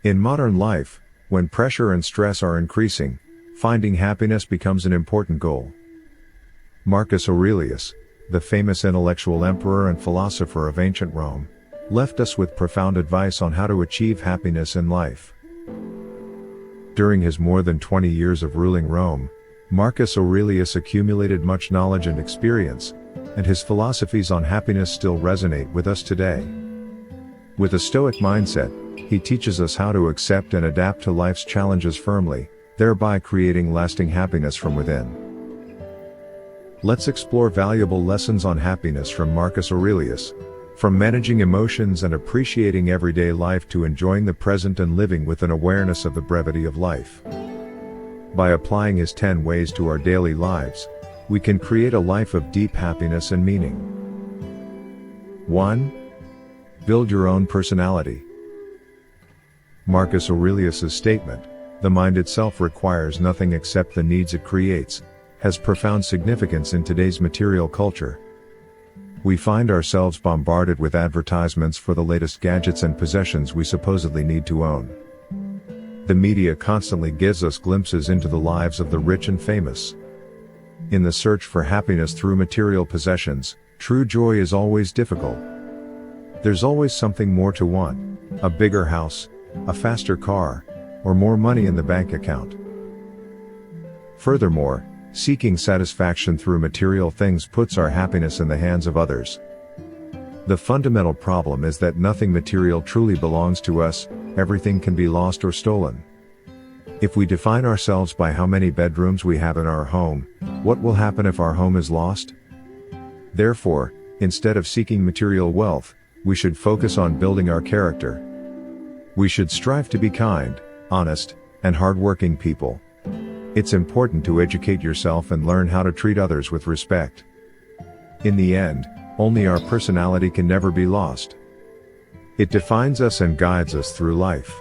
In modern life, when pressure and stress are increasing, finding happiness becomes an important goal. Marcus Aurelius, the famous intellectual emperor and philosopher of ancient Rome, left us with profound advice on how to achieve happiness in life. During his more than 20 years of ruling Rome, Marcus Aurelius accumulated much knowledge and experience, and his philosophies on happiness still resonate with us today. With a Stoic mindset, he teaches us how to accept and adapt to life's challenges firmly, thereby creating lasting happiness from within. Let's explore valuable lessons on happiness from Marcus Aurelius, from managing emotions and appreciating everyday life to enjoying the present and living with an awareness of the brevity of life. By applying his 10 ways to our daily lives, we can create a life of deep happiness and meaning. 1. Build your own personality. Marcus Aurelius' statement, "The mind itself requires nothing except the needs it creates," has profound significance in today's material culture. We find ourselves bombarded with advertisements for the latest gadgets and possessions we supposedly need to own. The media constantly gives us glimpses into the lives of the rich and famous. In the search for happiness through material possessions, true joy is always difficult. There's always something more to want: a bigger house, a faster car, or more money in the bank account. Furthermore, seeking satisfaction through material things puts our happiness in the hands of others. The fundamental problem is that nothing material truly belongs to us, everything can be lost or stolen. If we define ourselves by how many bedrooms we have in our home, what will happen if our home is lost? Therefore, instead of seeking material wealth, we should focus on building our character. We should strive to be kind, honest, and hardworking people. It's important to educate yourself and learn how to treat others with respect. In the end, only our personality can never be lost. It defines us and guides us through life.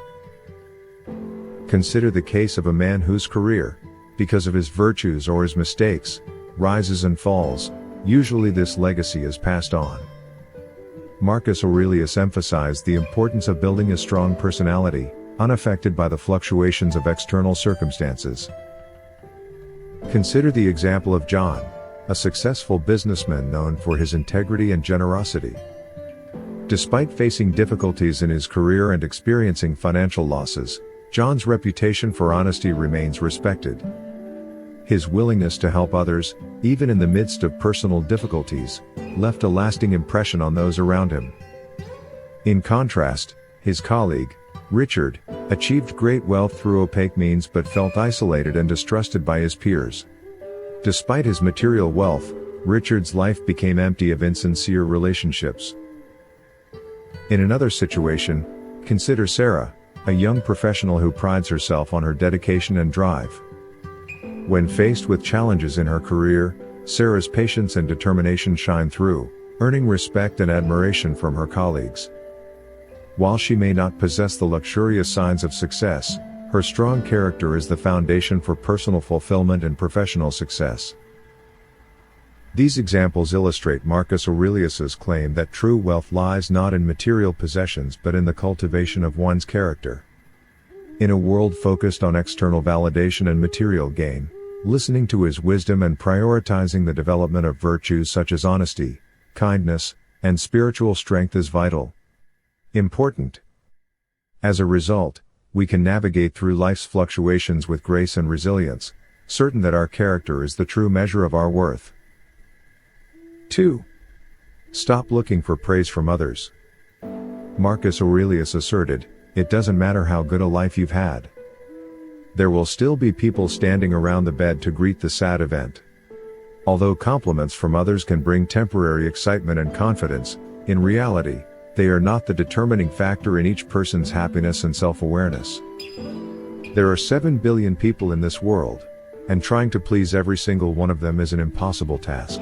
Consider the case of a man whose career, because of his virtues or his mistakes, rises and falls. Usually this legacy is passed on. Marcus Aurelius emphasized the importance of building a strong personality, unaffected by the fluctuations of external circumstances. Consider the example of John, a successful businessman known for his integrity and generosity. Despite facing difficulties in his career and experiencing financial losses, John's reputation for honesty remains respected. His willingness to help others, even in the midst of personal difficulties, left a lasting impression on those around him. In contrast, his colleague, Richard, achieved great wealth through opaque means but felt isolated and distrusted by his peers. Despite his material wealth, Richard's life became empty of insincere relationships. In another situation, consider Sarah, a young professional who prides herself on her dedication and drive. When faced with challenges in her career, Sarah's patience and determination shine through, earning respect and admiration from her colleagues. While she may not possess the luxurious signs of success, her strong character is the foundation for personal fulfillment and professional success. These examples illustrate Marcus Aurelius's claim that true wealth lies not in material possessions but in the cultivation of one's character. In a world focused on external validation and material gain, listening to his wisdom and prioritizing the development of virtues such as honesty, kindness, and spiritual strength is vital. Important. As a result, we can navigate through life's fluctuations with grace and resilience, certain that our character is the true measure of our worth. 2. Stop looking for praise from others. Marcus Aurelius asserted, "It doesn't matter how good a life you've had. There will still be people standing around the bed to greet the sad event." Although compliments from others can bring temporary excitement and confidence, in reality, they are not the determining factor in each person's happiness and self-awareness. There are 7 billion people in this world, and trying to please every single one of them is an impossible task.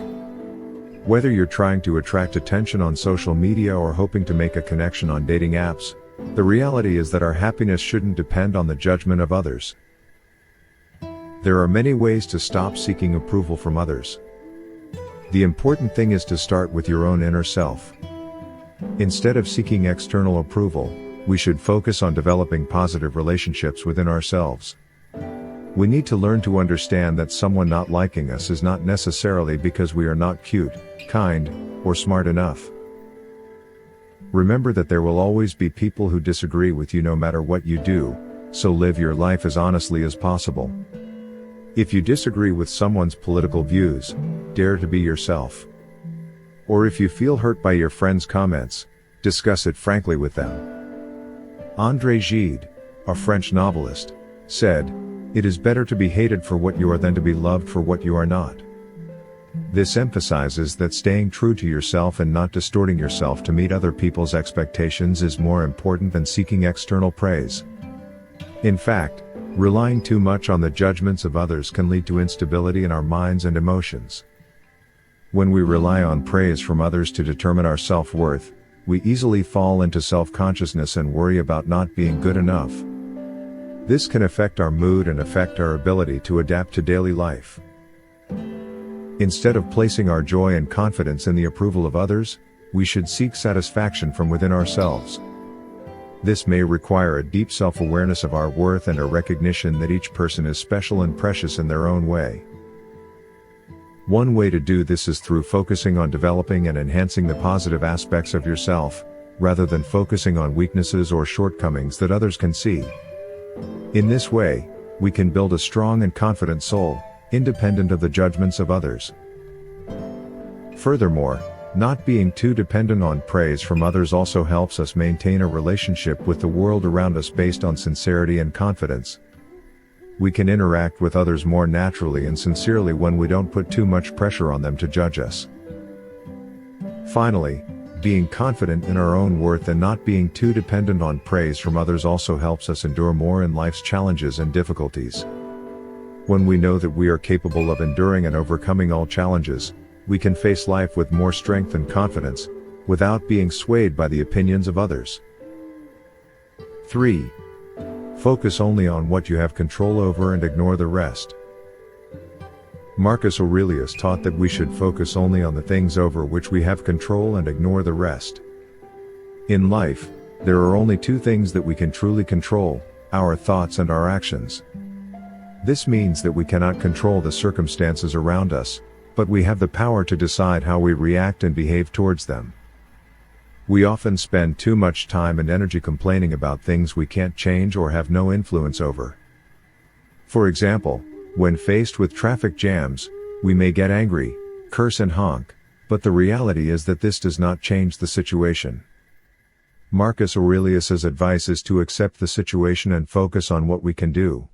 Whether you're trying to attract attention on social media or hoping to make a connection on dating apps, the reality is that our happiness shouldn't depend on the judgment of others. There are many ways to stop seeking approval from others. The important thing is to start with your own inner self. Instead of seeking external approval, we should focus on developing positive relationships within ourselves. We need to learn to understand that someone not liking us is not necessarily because we are not cute, kind, or smart enough. Remember that there will always be people who disagree with you no matter what you do, so live your life as honestly as possible. If you disagree with someone's political views, dare to be yourself. Or if you feel hurt by your friend's comments, discuss it frankly with them. André Gide, a French novelist, said, "It is better to be hated for what you are than to be loved for what you are not." This emphasizes that staying true to yourself and not distorting yourself to meet other people's expectations is more important than seeking external praise. In fact, relying too much on the judgments of others can lead to instability in our minds and emotions. When we rely on praise from others to determine our self-worth, we easily fall into self-consciousness and worry about not being good enough. This can affect our mood and affect our ability to adapt to daily life. Instead of placing our joy and confidence in the approval of others, we should seek satisfaction from within ourselves. This may require a deep self-awareness of our worth and a recognition that each person is special and precious in their own way. One way to do this is through focusing on developing and enhancing the positive aspects of yourself, rather than focusing on weaknesses or shortcomings that others can see. In this way, we can build a strong and confident soul, independent of the judgments of others. Furthermore, not being too dependent on praise from others also helps us maintain a relationship with the world around us based on sincerity and confidence. We can interact with others more naturally and sincerely when we don't put too much pressure on them to judge us. Finally, being confident in our own worth and not being too dependent on praise from others also helps us endure more in life's challenges and difficulties. When we know that we are capable of enduring and overcoming all challenges, we can face life with more strength and confidence, without being swayed by the opinions of others. 3. Focus only on what you have control over and ignore the rest. Marcus Aurelius taught that we should focus only on the things over which we have control and ignore the rest. In life, there are only two things that we can truly control: our thoughts and our actions. This means that we cannot control the circumstances around us, but we have the power to decide how we react and behave towards them. We often spend too much time and energy complaining about things we can't change or have no influence over. For example, when faced with traffic jams, we may get angry, curse and honk, but the reality is that this does not change the situation. Marcus Aurelius's advice is to accept the situation and focus on what we can do.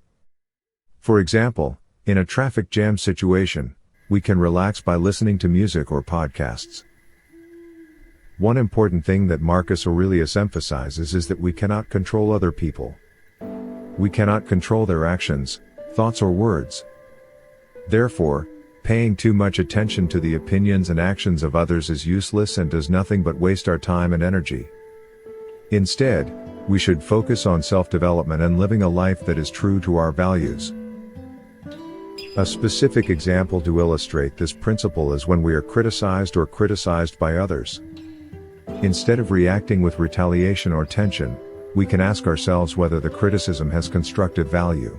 For example, in a traffic jam situation, we can relax by listening to music or podcasts. One important thing that Marcus Aurelius emphasizes is that we cannot control other people. We cannot control their actions, thoughts or words. Therefore, paying too much attention to the opinions and actions of others is useless and does nothing but waste our time and energy. Instead, we should focus on self-development and living a life that is true to our values. A specific example to illustrate this principle is when we are criticized or criticized by others. Instead of reacting with retaliation or tension, we can ask ourselves whether the criticism has constructive value.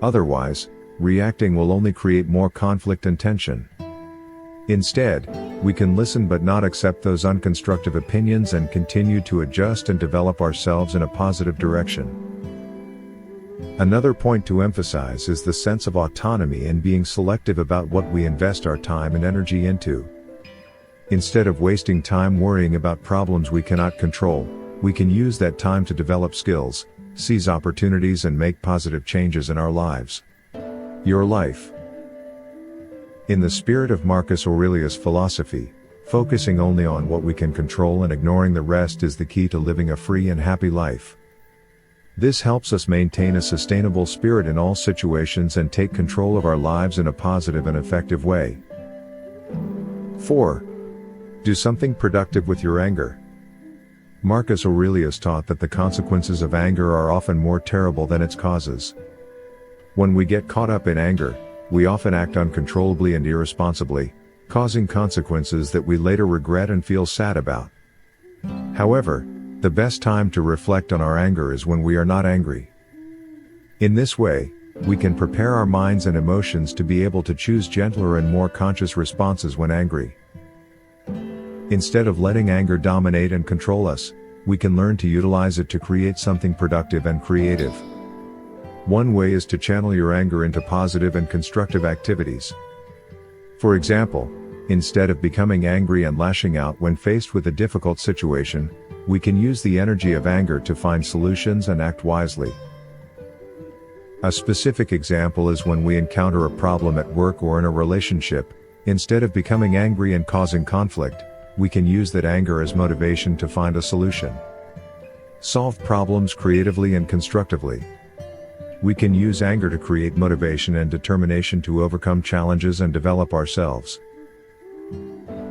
Otherwise, reacting will only create more conflict and tension. Instead, we can listen but not accept those unconstructive opinions and continue to adjust and develop ourselves in a positive direction. Another point to emphasize is the sense of autonomy and being selective about what we invest our time and energy into. Instead of wasting time worrying about problems we cannot control, we can use that time to develop skills, seize opportunities and make positive changes in our lives. Your life. In the spirit of Marcus Aurelius' philosophy, focusing only on what we can control and ignoring the rest is the key to living a free and happy life. This helps us maintain a sustainable spirit in all situations and take control of our lives in a positive and effective way. 4. Do something productive with your anger. Marcus Aurelius taught that the consequences of anger are often more terrible than its causes. When we get caught up in anger, we often act uncontrollably and irresponsibly, causing consequences that we later regret and feel sad about. However, The best time to reflect on our anger is when we are not angry. In this way, we can prepare our minds and emotions to be able to choose gentler and more conscious responses when angry. Instead of letting anger dominate and control us, we can learn to utilize it to create something productive and creative. One way is to channel your anger into positive and constructive activities. For example, instead of becoming angry and lashing out when faced with a difficult situation, we can use the energy of anger to find solutions and act wisely. A specific example is when we encounter a problem at work or in a relationship. Instead of becoming angry and causing conflict, we can use that anger as motivation to find a solution. Solve problems creatively and constructively. We can use anger to create motivation and determination to overcome challenges and develop ourselves.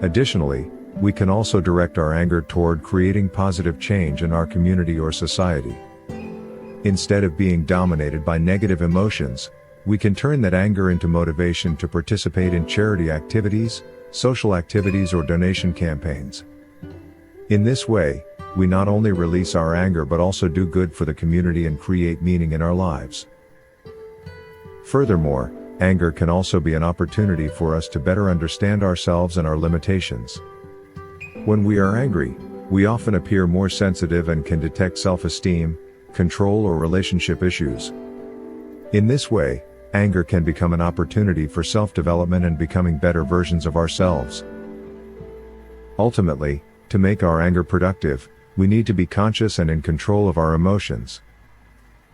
Additionally, we can also direct our anger toward creating positive change in our community or society. Instead of being dominated by negative emotions, we can turn that anger into motivation to participate in charity activities, social activities or donation campaigns. In this way, we not only release our anger but also do good for the community and create meaning in our lives. Furthermore, anger can also be an opportunity for us to better understand ourselves and our limitations. When we are angry, we often appear more sensitive and can detect self-esteem, control or relationship issues. In this way, anger can become an opportunity for self-development and becoming better versions of ourselves. Ultimately, to make our anger productive, we need to be conscious and in control of our emotions.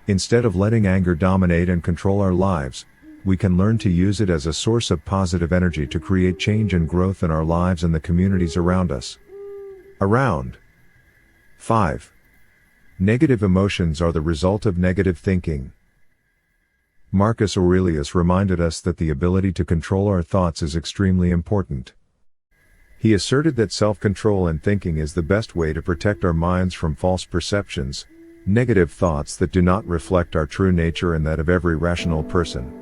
Instead of letting anger dominate and control our lives, we can learn to use it as a source of positive energy to create change and growth in our lives and the communities around us. 5. Negative emotions are the result of negative thinking. Marcus Aurelius reminded us that the ability to control our thoughts is extremely important. He asserted that self-control in thinking is the best way to protect our minds from false perceptions, negative thoughts that do not reflect our true nature and that of every rational person.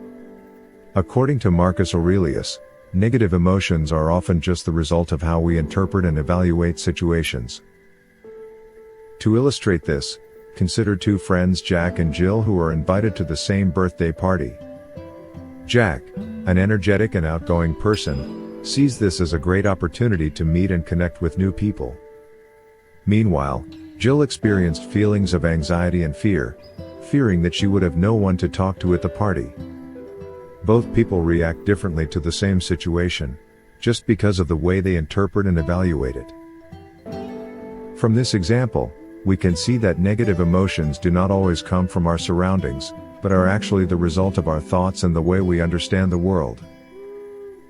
According to Marcus Aurelius, negative emotions are often just the result of how we interpret and evaluate situations. To illustrate this, consider two friends Jack and Jill who are invited to the same birthday party. Jack, an energetic and outgoing person, sees this as a great opportunity to meet and connect with new people. Meanwhile, Jill experienced feelings of anxiety and fear, fearing that she would have no one to talk to at the party. Both people react differently to the same situation, just because of the way they interpret and evaluate it. From this example, we can see that negative emotions do not always come from our surroundings, but are actually the result of our thoughts and the way we understand the world.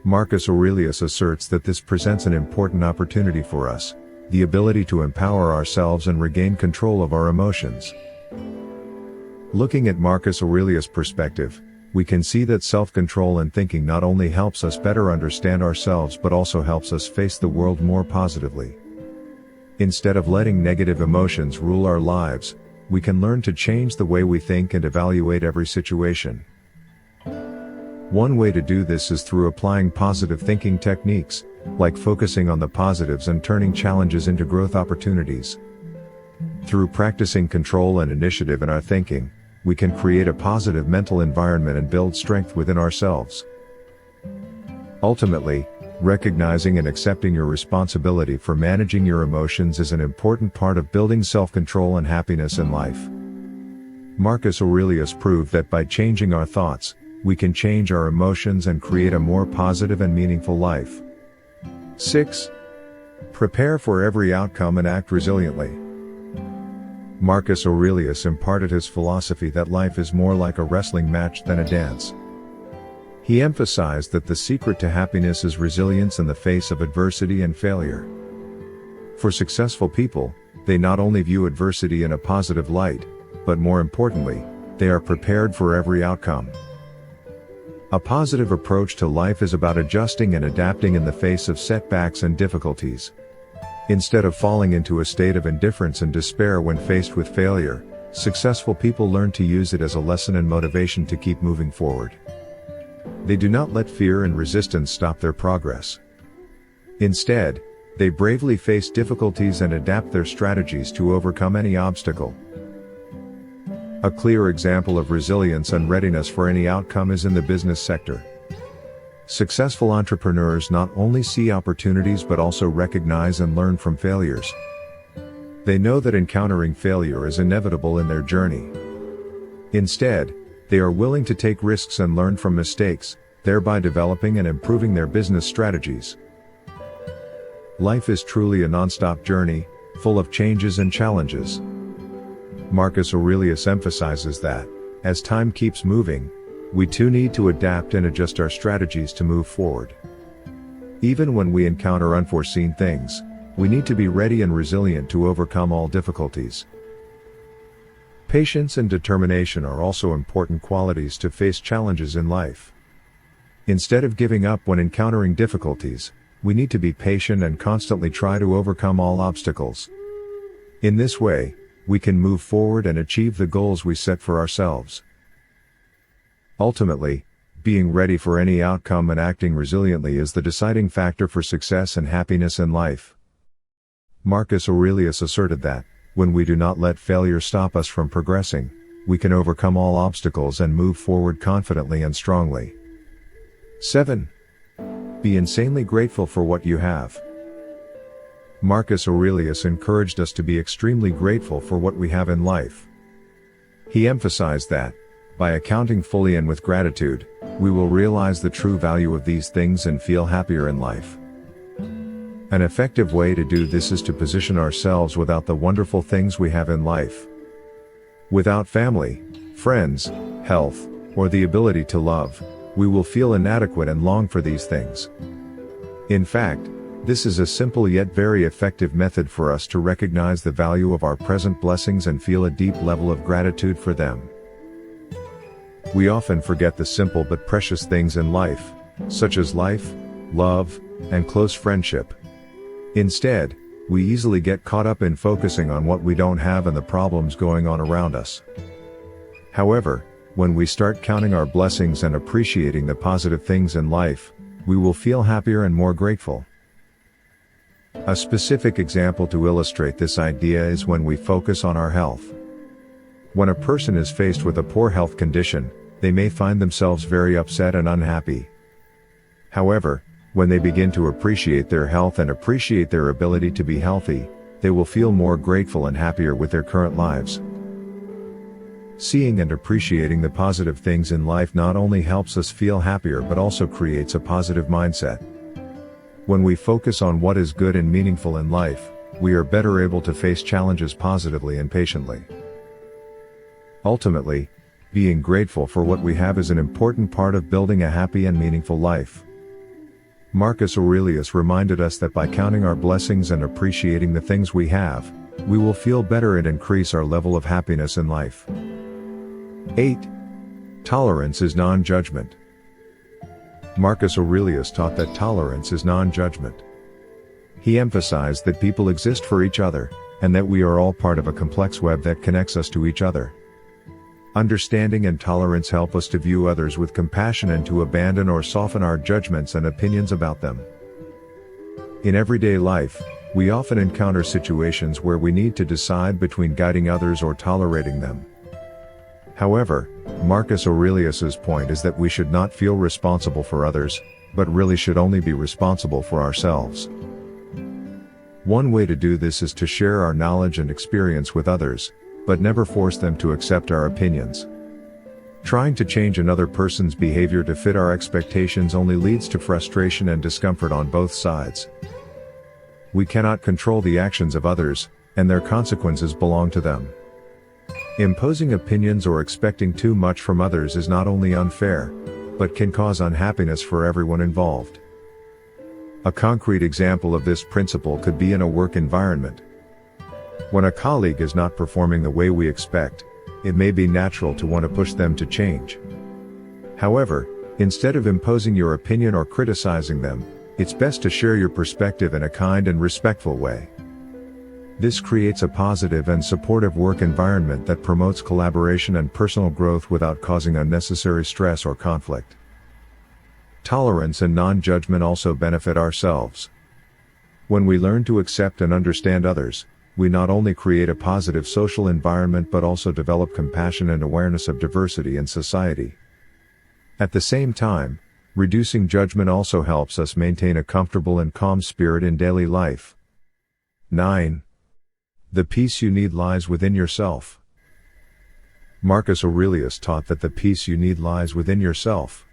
Marcus Aurelius asserts that this presents an important opportunity for us, the ability to empower ourselves and regain control of our emotions. Looking at Marcus Aurelius' perspective, we can see that self-control and thinking not only helps us better understand ourselves but also helps us face the world more positively. Instead of letting negative emotions rule our lives, we can learn to change the way we think and evaluate every situation. One way to do this is through applying positive thinking techniques, like focusing on the positives and turning challenges into growth opportunities. Through practicing control and initiative in our thinking, we can create a positive mental environment and build strength within ourselves. Ultimately, recognizing and accepting your responsibility for managing your emotions is an important part of building self-control and happiness in life. Marcus Aurelius proved that by changing our thoughts, we can change our emotions and create a more positive and meaningful life. 6. Prepare for every outcome and act resiliently. Marcus Aurelius imparted his philosophy that life is more like a wrestling match than a dance. He emphasized that the secret to happiness is resilience in the face of adversity and failure. For successful people, they not only view adversity in a positive light, but more importantly, they are prepared for every outcome. A positive approach to life is about adjusting and adapting in the face of setbacks and difficulties. Instead of falling into a state of indifference and despair when faced with failure, successful people learn to use it as a lesson and motivation to keep moving forward. They do not let fear and resistance stop their progress. Instead, They bravely face difficulties and adapt their strategies to overcome any obstacle. A clear example of resilience and readiness for any outcome is in the business sector. Successful entrepreneurs not only see opportunities but also recognize and learn from failures. They know that encountering failure is inevitable in their journey. Instead, they are willing to take risks and learn from mistakes, thereby developing and improving their business strategies. Life is truly a non-stop journey, full of changes and challenges. Marcus Aurelius emphasizes that, as time keeps moving, we too need to adapt and adjust our strategies to move forward. Even when we encounter unforeseen things, we need to be ready and resilient to overcome all difficulties. Patience and determination are also important qualities to face challenges in life. Instead of giving up when encountering difficulties, we need to be patient and constantly try to overcome all obstacles. In this way, we can move forward and achieve the goals we set for ourselves. Ultimately, being ready for any outcome and acting resiliently is the deciding factor for success and happiness in life. Marcus Aurelius asserted that, when we do not let failure stop us from progressing, we can overcome all obstacles and move forward confidently and strongly. 7. Be insanely grateful for what you have. Marcus Aurelius encouraged us to be extremely grateful for what we have in life. He emphasized that, by accounting fully and with gratitude, we will realize the true value of these things and feel happier in life. An effective way to do this is to position ourselves without the wonderful things we have in life. Without family, friends, health, or the ability to love, we will feel inadequate and long for these things. In fact, this is a simple yet very effective method for us to recognize the value of our present blessings and feel a deep level of gratitude for them. We often forget the simple but precious things in life, such as life, love, and close friendship. Instead, we easily get caught up in focusing on what we don't have and the problems going on around us. However, when we start counting our blessings and appreciating the positive things in life, we will feel happier and more grateful. A specific example to illustrate this idea is when we focus on our health. When a person is faced with a poor health condition, they may find themselves very upset and unhappy. However, when they begin to appreciate their health and appreciate their ability to be healthy, they will feel more grateful and happier with their current lives. Seeing and appreciating the positive things in life not only helps us feel happier but also creates a positive mindset. When we focus on what is good and meaningful in life, we are better able to face challenges positively and patiently. Ultimately, being grateful for what we have is an important part of building a happy and meaningful life. Marcus Aurelius reminded us that by counting our blessings and appreciating the things we have, we will feel better and increase our level of happiness in life. 8. Tolerance is non-judgment. Marcus Aurelius taught that tolerance is non-judgment. He emphasized that people exist for each other, and that we are all part of a complex web that connects us to each other. Understanding and tolerance help us to view others with compassion and to abandon or soften our judgments and opinions about them. In everyday life, we often encounter situations where we need to decide between guiding others or tolerating them. However, Marcus Aurelius's point is that we should not feel responsible for others, but really should only be responsible for ourselves. One way to do this is to share our knowledge and experience with others, but never force them to accept our opinions. Trying to change another person's behavior to fit our expectations only leads to frustration and discomfort on both sides. We cannot control the actions of others, and their consequences belong to them. Imposing opinions or expecting too much from others is not only unfair, but can cause unhappiness for everyone involved. A concrete example of this principle could be in a work environment. When a colleague is not performing the way we expect, it may be natural to want to push them to change. However, instead of imposing your opinion or criticizing them, it's best to share your perspective in a kind and respectful way. This creates a positive and supportive work environment that promotes collaboration and personal growth without causing unnecessary stress or conflict. Tolerance and non-judgment also benefit ourselves. When we learn to accept and understand others, we not only create a positive social environment but also develop compassion and awareness of diversity in society. At the same time, reducing judgment also helps us maintain a comfortable and calm spirit in daily life. 9. The peace you need lies within yourself. Marcus Aurelius taught that the peace you need lies within yourself.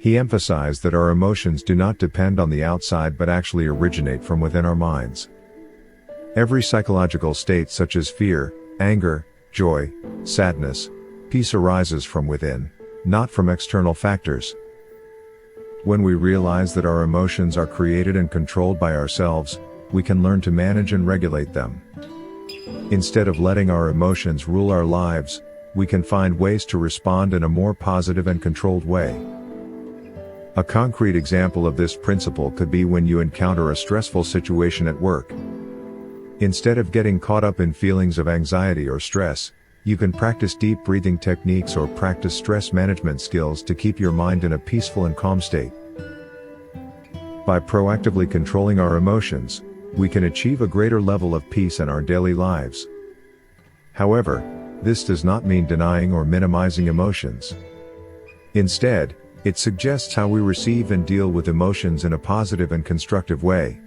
He emphasized that our emotions do not depend on the outside but actually originate from within our minds. Every psychological state such as fear, anger, joy, sadness, peace arises from within, not from external factors. When we realize that our emotions are created and controlled by ourselves, we can learn to manage and regulate them. Instead of letting our emotions rule our lives, we can find ways to respond in a more positive and controlled way. A concrete example of this principle could be when you encounter a stressful situation at work. Instead of getting caught up in feelings of anxiety or stress, you can practice deep breathing techniques or practice stress management skills to keep your mind in a peaceful and calm state. By proactively controlling our emotions, we can achieve a greater level of peace in our daily lives. However, this does not mean denying or minimizing emotions. Instead, it suggests how we receive and deal with emotions in a positive and constructive way.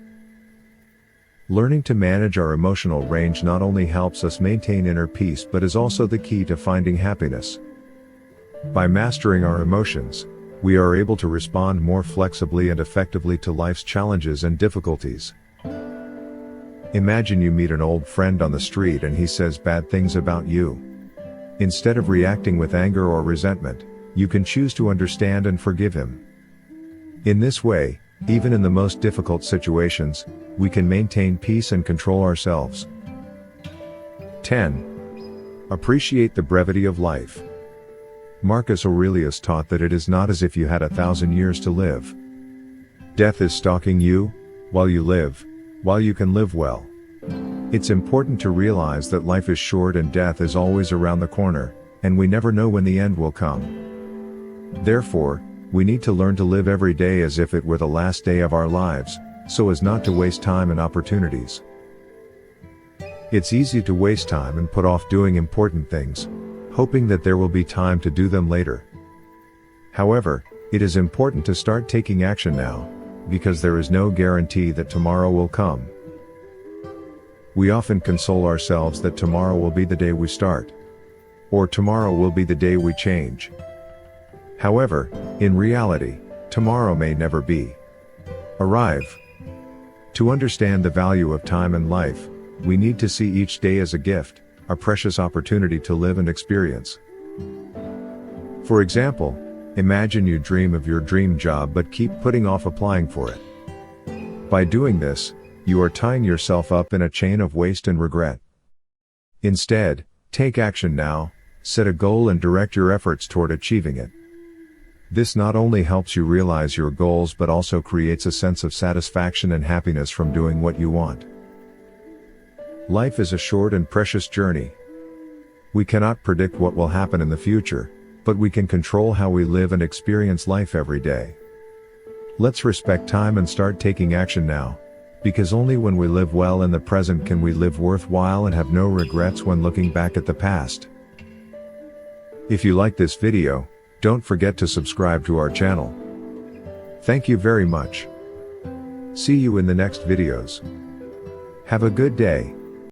Learning to manage our emotional range not only helps us maintain inner peace but is also the key to finding happiness. By mastering our emotions, we are able to respond more flexibly and effectively to life's challenges and difficulties. Imagine you meet an old friend on the street and he says bad things about you. Instead of reacting with anger or resentment, you can choose to understand and forgive him. In this way, even in the most difficult situations, we can maintain peace and control ourselves. 10. Appreciate the brevity of life. Marcus Aurelius taught that it is not as if you had 1,000 years to live. Death is stalking you, while you live, while you can live well. It's important to realize that life is short and death is always around the corner, and we never know when the end will come. Therefore, we need to learn to live every day as if it were the last day of our lives, so as not to waste time and opportunities. It's easy to waste time and put off doing important things, hoping that there will be time to do them later. However, it is important to start taking action now, because there is no guarantee that tomorrow will come. We often console ourselves that tomorrow will be the day we start, or tomorrow will be the day we change. However, in reality, tomorrow may never arrive. To understand the value of time and life, we need to see each day as a gift, a precious opportunity to live and experience. For example, imagine you dream of your dream job but keep putting off applying for it. By doing this, you are tying yourself up in a chain of waste and regret. Instead, take action now, set a goal and direct your efforts toward achieving it. This not only helps you realize your goals but also creates a sense of satisfaction and happiness from doing what you want. Life is a short and precious journey. We cannot predict what will happen in the future, but we can control how we live and experience life every day. Let's respect time and start taking action now, because only when we live well in the present can we live worthwhile and have no regrets when looking back at the past. If you like this video, don't forget to subscribe to our channel. Thank you very much. See you in the next videos. Have a good day.